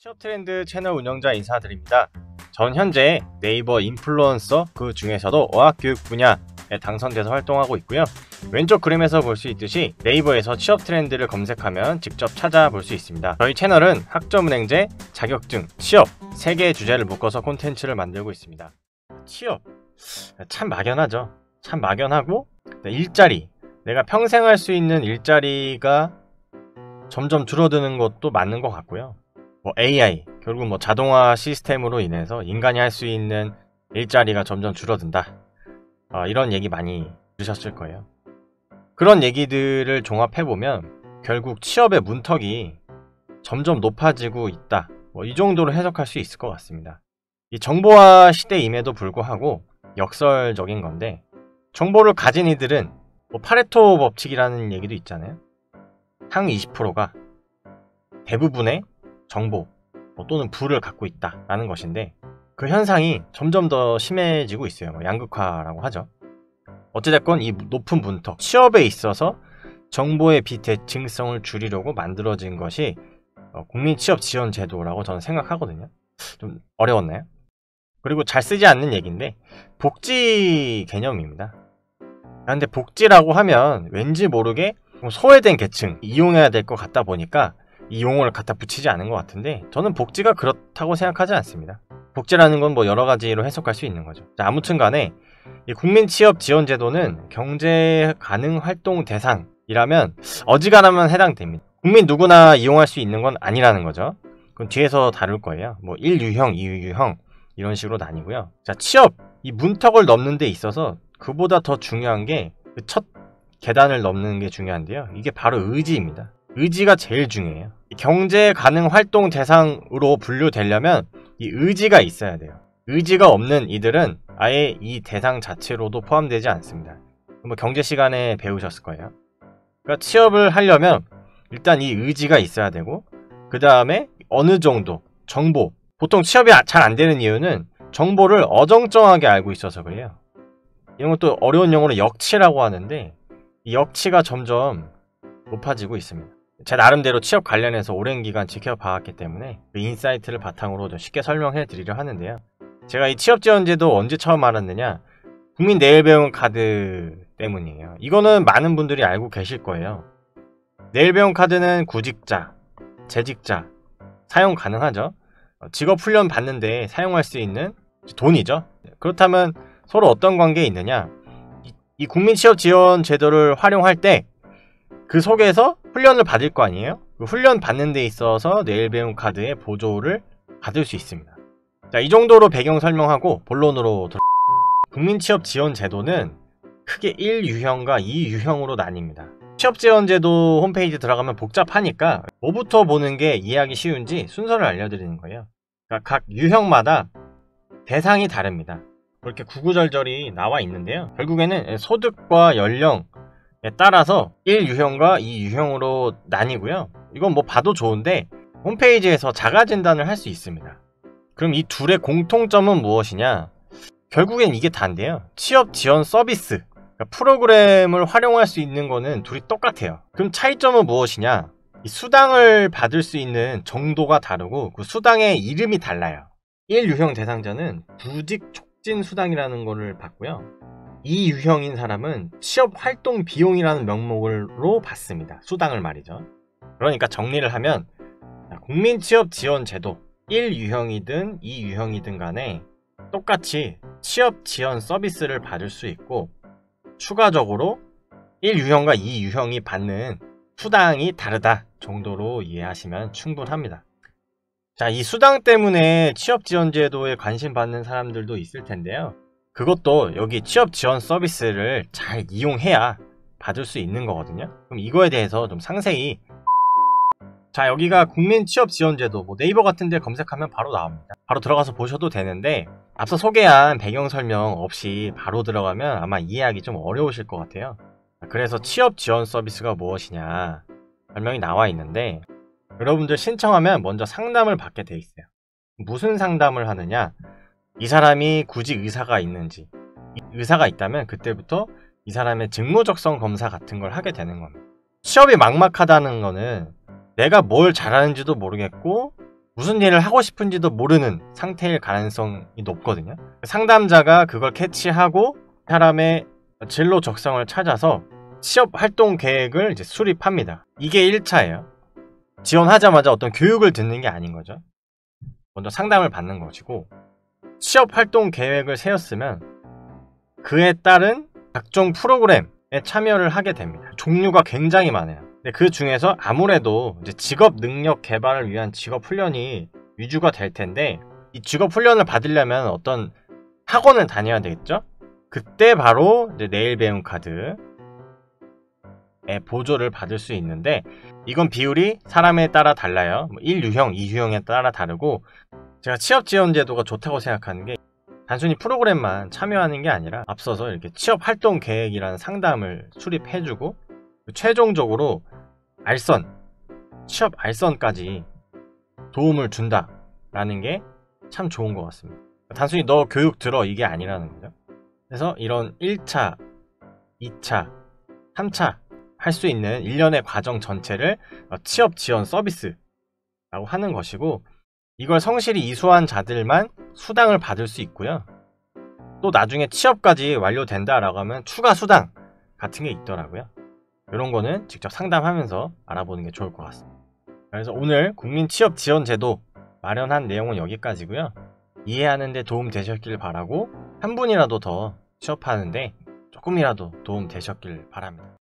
취업 트렌드 채널 운영자 인사드립니다. 전 현재 네이버 인플루언서 그 중에서도 어학교육 분야에 당선돼서 활동하고 있고요. 왼쪽 그림에서 볼 수 있듯이 네이버에서 취업 트렌드를 검색하면 직접 찾아볼 수 있습니다. 저희 채널은 학점은행제, 자격증, 취업 3개의 주제를 묶어서 콘텐츠를 만들고 있습니다. 취업 참 막연하죠. 참 막연하고 일자리, 내가 평생 할 수 있는 일자리가 점점 줄어드는 것도 맞는 것 같고요. AI, 결국 자동화 시스템으로 인해서 인간이 할 수 있는 일자리가 점점 줄어든다. 이런 얘기 많이 들으셨을 거예요. 그런 얘기들을 종합해보면 결국 취업의 문턱이 점점 높아지고 있다. 이 정도로 해석할 수 있을 것 같습니다. 이 정보화 시대임에도 불구하고 역설적인 건데, 정보를 가진 이들은 파레토 법칙이라는 얘기도 있잖아요. 상 20%가 대부분의 정보 또는 부를 갖고 있다라는 것인데, 그 현상이 점점 더 심해지고 있어요. 양극화라고 하죠. 어찌됐건 이 높은 문턱, 취업에 있어서 정보의 비대칭성을 줄이려고 만들어진 것이 국민취업지원제도라고 저는 생각하거든요. 좀 어려웠나요? 그리고 잘 쓰지 않는 얘기인데, 복지 개념입니다. 근데 복지라고 하면 왠지 모르게 소외된 계층 이용해야 될 것 같다 보니까 이 용어를 갖다 붙이지 않은 것 같은데, 저는 복지가 그렇다고 생각하지 않습니다. 복지라는 건 여러 가지로 해석할 수 있는 거죠. 자, 아무튼 간에 이 국민취업지원제도는 경제 가능 활동 대상이라면 어지간하면 해당됩니다. 국민 누구나 이용할 수 있는 건 아니라는 거죠. 그건 뒤에서 다룰 거예요. 1유형, 2유형 이런 식으로 나뉘고요. 자, 취업 이 문턱을 넘는 데 있어서 그보다 더 중요한 게 그 첫 계단을 넘는 게 중요한데요. 이게 바로 의지입니다. 의지가 제일 중요해요. 경제 가능 활동 대상으로 분류되려면 이 의지가 있어야 돼요. 의지가 없는 이들은 아예 이 대상 자체로도 포함되지 않습니다. 경제 시간에 배우셨을 거예요. 그러니까 취업을 하려면 일단 이 의지가 있어야 되고, 그 다음에 어느 정도 정보, 보통 취업이 잘 안 되는 이유는 정보를 어정쩡하게 알고 있어서 그래요. 이런 것도 어려운 용어로 역치라고 하는데, 이 역치가 점점 높아지고 있습니다. 제 나름대로 취업 관련해서 오랜 기간 지켜봐왔기 때문에 그 인사이트를 바탕으로 좀 쉽게 설명해 드리려 하는데요. 제가 이 취업지원제도 언제 처음 알았느냐, 국민 내일 배움 카드 때문이에요. 이거는 많은 분들이 알고 계실 거예요. 내일 배움 카드는 구직자, 재직자 사용 가능하죠. 직업훈련 받는데 사용할 수 있는 돈이죠. 그렇다면 서로 어떤 관계에 있느냐, 이 국민취업지원제도를 활용할 때 그 속에서 훈련을 받을 거 아니에요? 그 훈련 받는 데 있어서 내일 배움 카드의 보조를 받을 수 있습니다. 자, 이 정도로 배경 설명하고 본론으로 국민취업지원제도는 크게 1유형과 2유형으로 나뉩니다. 취업지원제도 홈페이지 들어가면 복잡하니까 뭐부터 보는 게 이해하기 쉬운지 순서를 알려드리는 거예요. 그러니까 각 유형마다 대상이 다릅니다. 그렇게 구구절절이 나와 있는데요. 결국에는 소득과 연령에 따라서 1유형과 2유형으로 나뉘고요. 이건 봐도 좋은데 홈페이지에서 자가진단을 할 수 있습니다. 그럼 이 둘의 공통점은 무엇이냐? 결국엔 이게 다인데요. 취업 지원 서비스, 그러니까 프로그램을 활용할 수 있는 거는 둘이 똑같아요. 그럼 차이점은 무엇이냐? 이 수당을 받을 수 있는 정도가 다르고 그 수당의 이름이 달라요. 1유형 대상자는 구직 촉진 수당이라는 거를 받고요. 2유형인 사람은 취업 활동 비용이라는 명목으로 받습니다. 수당을 말이죠. 그러니까 정리를 하면 국민취업지원제도 1유형이든 2유형이든 간에 똑같이 취업 지원 서비스를 받을 수 있고, 추가적으로 1유형과 2유형이 받는 수당이 다르다 정도로 이해하시면 충분합니다. 자, 이 수당 때문에 취업지원제도에 관심 받는 사람들도 있을 텐데요. 그것도 여기 취업지원 서비스를 잘 이용해야 받을 수 있는 거거든요. 그럼 이거에 대해서 좀 상세히, 자, 여기가 국민취업지원제도, 네이버 같은 데 검색하면 바로 나옵니다. 바로 들어가서 보셔도 되는데, 앞서 소개한 배경 설명 없이 바로 들어가면 아마 이해하기 좀 어려우실 것 같아요. 그래서 취업지원 서비스가 무엇이냐 설명이 나와 있는데, 여러분들 신청하면 먼저 상담을 받게 돼 있어요. 무슨 상담을 하느냐, 이 사람이 구직 의사가 있는지, 의사가 있다면 그때부터 이 사람의 직무적성 검사 같은 걸 하게 되는 겁니다. 취업이 막막하다는 거는 내가 뭘 잘하는지도 모르겠고 무슨 일을 하고 싶은지도 모르는 상태일 가능성이 높거든요. 상담자가 그걸 캐치하고 사람의 진로 적성을 찾아서 취업 활동 계획을 이제 수립합니다. 이게 1차예요. 지원하자마자 어떤 교육을 듣는 게 아닌 거죠. 먼저 상담을 받는 것이고, 취업 활동 계획을 세웠으면 그에 따른 각종 프로그램에 참여를 하게 됩니다. 종류가 굉장히 많아요. 근데 그 중에서 아무래도 이제 직업 능력 개발을 위한 직업 훈련이 위주가 될 텐데, 이 직업 훈련을 받으려면 어떤 학원을 다녀야 되겠죠? 그때 바로 이제 내일 배움 카드의 보조를 받을 수 있는데, 이건 비율이 사람에 따라 달라요. 1유형, 2유형에 따라 다르고, 제가 취업 지원 제도가 좋다고 생각하는 게 단순히 프로그램만 참여하는 게 아니라 앞서서 이렇게 취업 활동 계획이라는 상담을 수립해주고 최종적으로 알선, 취업 알선까지 도움을 준다라는 게 참 좋은 것 같습니다. 단순히 너 교육 들어 이게 아니라는 거죠. 그래서 이런 1차, 2차, 3차 할 수 있는 일련의 과정 전체를 취업 지원 서비스라고 하는 것이고, 이걸 성실히 이수한 자들만 수당을 받을 수 있고요. 또 나중에 취업까지 완료된다라고 하면 추가 수당 같은 게 있더라고요. 이런 거는 직접 상담하면서 알아보는 게 좋을 것 같습니다. 그래서 오늘 국민취업지원제도 마련한 내용은 여기까지고요. 이해하는 데 도움 되셨길 바라고, 한 분이라도 더 취업하는데 조금이라도 도움 되셨길 바랍니다.